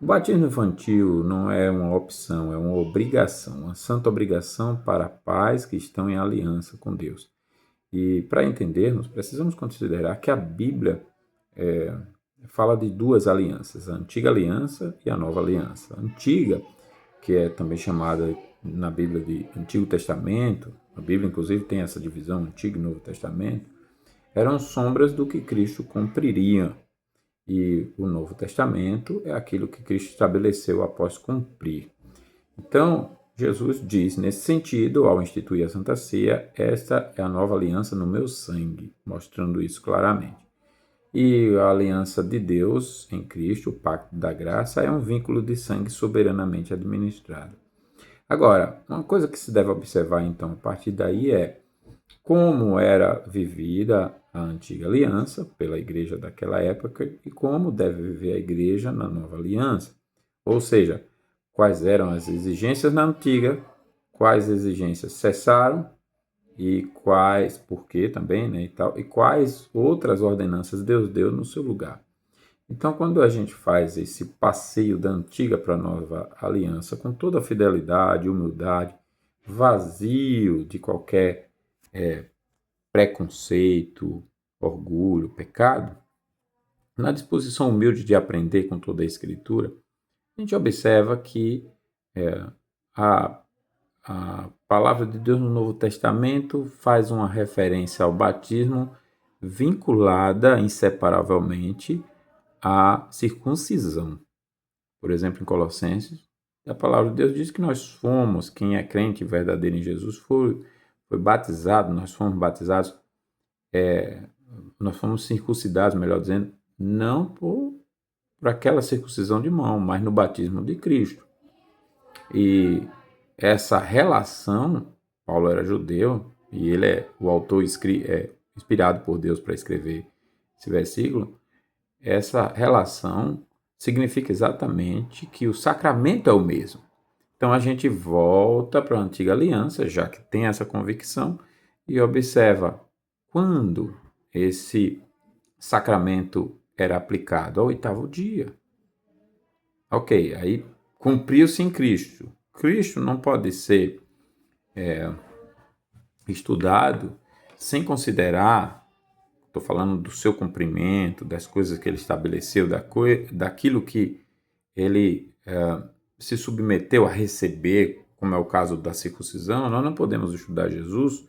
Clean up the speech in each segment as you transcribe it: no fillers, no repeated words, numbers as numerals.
O batismo infantil não é uma opção, é uma obrigação, uma santa obrigação para pais que estão em aliança com Deus. E para entendermos, precisamos considerar que a Bíblia fala de duas alianças, a antiga aliança e a nova aliança. A antiga, que é também chamada na Bíblia de Antigo Testamento, a Bíblia inclusive tem essa divisão, Antigo e Novo Testamento, eram sombras do que Cristo cumpriria. E o Novo Testamento é aquilo que Cristo estabeleceu após cumprir. Então, Jesus diz, nesse sentido, ao instituir a Santa Ceia, esta é a nova aliança no meu sangue, mostrando isso claramente. E a aliança de Deus em Cristo, o pacto da graça, é um vínculo de sangue soberanamente administrado. Agora, uma coisa que se deve observar então a partir daí é como era vivida a antiga aliança pela igreja daquela época e como deve viver a igreja na nova aliança. Ou seja, quais eram as exigências na antiga, quais exigências cessaram e quais, por quê também, né, e tal, e quais outras ordenanças Deus deu no seu lugar. Então, quando a gente faz esse passeio da antiga para a nova aliança, com toda a fidelidade, humildade, vazio de qualquer preconceito, orgulho, pecado, na disposição humilde de aprender com toda a Escritura, a gente observa que a, a palavra de Deus no Novo Testamento faz uma referência ao batismo vinculada inseparavelmente à circuncisão. Por exemplo, em Colossenses, a palavra de Deus diz que nós fomos, quem é crente verdadeiro em Jesus, foi batizado, nós fomos batizados, nós fomos circuncidados, melhor dizendo, não por aquela circuncisão de mão, mas no batismo de Cristo. E essa relação, Paulo era judeu, e ele é o autor inspirado por Deus para escrever esse versículo, essa relação significa exatamente que o sacramento é o mesmo. Então a gente volta para a antiga aliança, já que tem essa convicção, e observa quando esse sacramento era aplicado ao oitavo dia. Ok, aí cumpriu-se em Cristo. Cristo não pode ser estudado sem considerar, estou falando do seu cumprimento, das coisas que ele estabeleceu, daquilo que ele se submeteu a receber, como é o caso da circuncisão. Nós não podemos estudar Jesus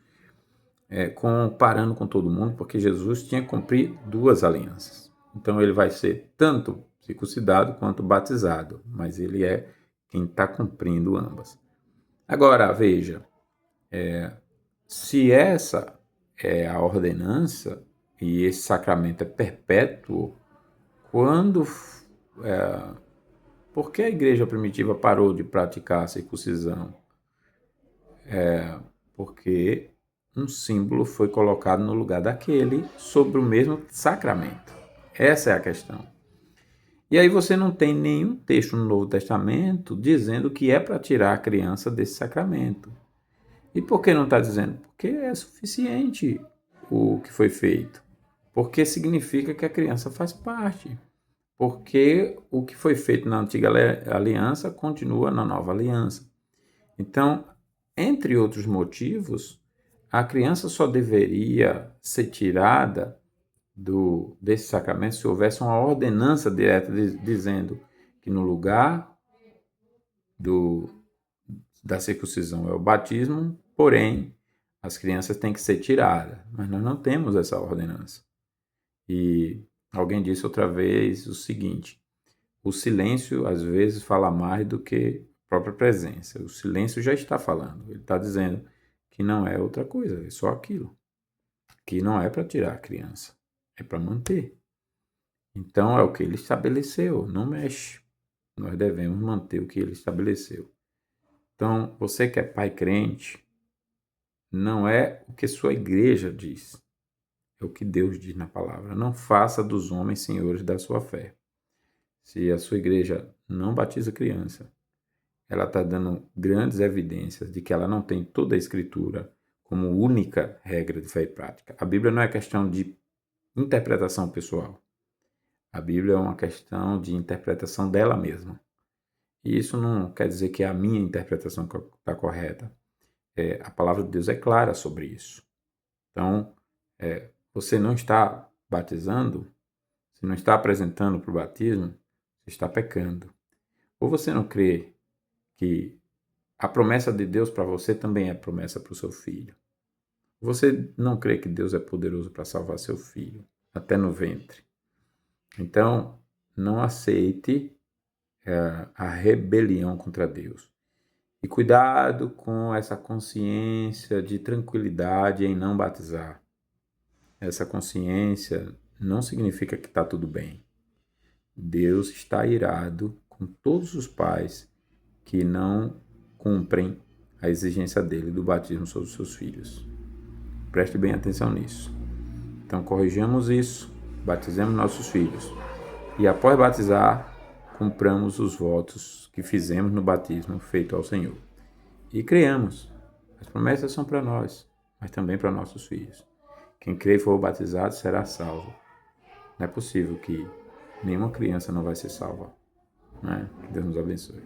comparando com todo mundo, porque Jesus tinha que cumprir duas alianças. Então ele vai ser tanto circuncidado quanto batizado, mas ele é quem está cumprindo ambas. Agora, veja, se essa é a ordenança e esse sacramento é perpétuo, quando por que a igreja primitiva parou de praticar a circuncisão? Porque um símbolo foi colocado no lugar daquele sobre o mesmo sacramento. Essa é a questão. E aí você não tem nenhum texto no Novo Testamento dizendo que é para tirar a criança desse sacramento. E por que não está dizendo? Porque é suficiente o que foi feito. Porque significa que a criança faz parte. Porque o que foi feito na antiga aliança continua na nova aliança. Então, entre outros motivos, a criança só deveria ser tirada desse sacramento se houvesse uma ordenança direta dizendo que no lugar do, da circuncisão é o batismo, porém as crianças têm que ser tiradas. Mas nós não temos essa ordenança. E alguém disse outra vez o seguinte: o silêncio às vezes fala mais do que a própria presença. O silêncio já está falando. Ele está dizendo que não é outra coisa, é só aquilo. Que não é para tirar a criança, é para manter. Então é o que ele estabeleceu, não mexe. Nós devemos manter o que ele estabeleceu. Então, você que é pai crente, não é o que sua igreja diz, é o que Deus diz na palavra. Não faça dos homens senhores da sua fé. Se a sua igreja não batiza criança, ela está dando grandes evidências de que ela não tem toda a Escritura como única regra de fé e prática. A Bíblia não é questão de interpretação pessoal. A Bíblia é uma questão de interpretação dela mesma. E isso não quer dizer que é a minha interpretação está correta. A palavra de Deus é clara sobre isso. Então, você não está batizando, você não está apresentando para o batismo, você está pecando. Ou você não crê que a promessa de Deus para você também é promessa para o seu filho. Você não crê que Deus é poderoso para salvar seu filho, até no ventre. Então, não aceite a rebelião contra Deus. E cuidado com essa consciência de tranquilidade em não batizar. Essa consciência não significa que está tudo bem. Deus está irado com todos os pais que não cumprem a exigência dele do batismo sobre os seus filhos. Preste bem atenção nisso. Então, corrijamos isso, batizemos nossos filhos. E após batizar, cumpramos os votos que fizemos no batismo feito ao Senhor. E creamos. As promessas são para nós, mas também para nossos filhos. Quem crê e for batizado será salvo. Não é possível que nenhuma criança não vai ser salva. Né? Que Deus nos abençoe.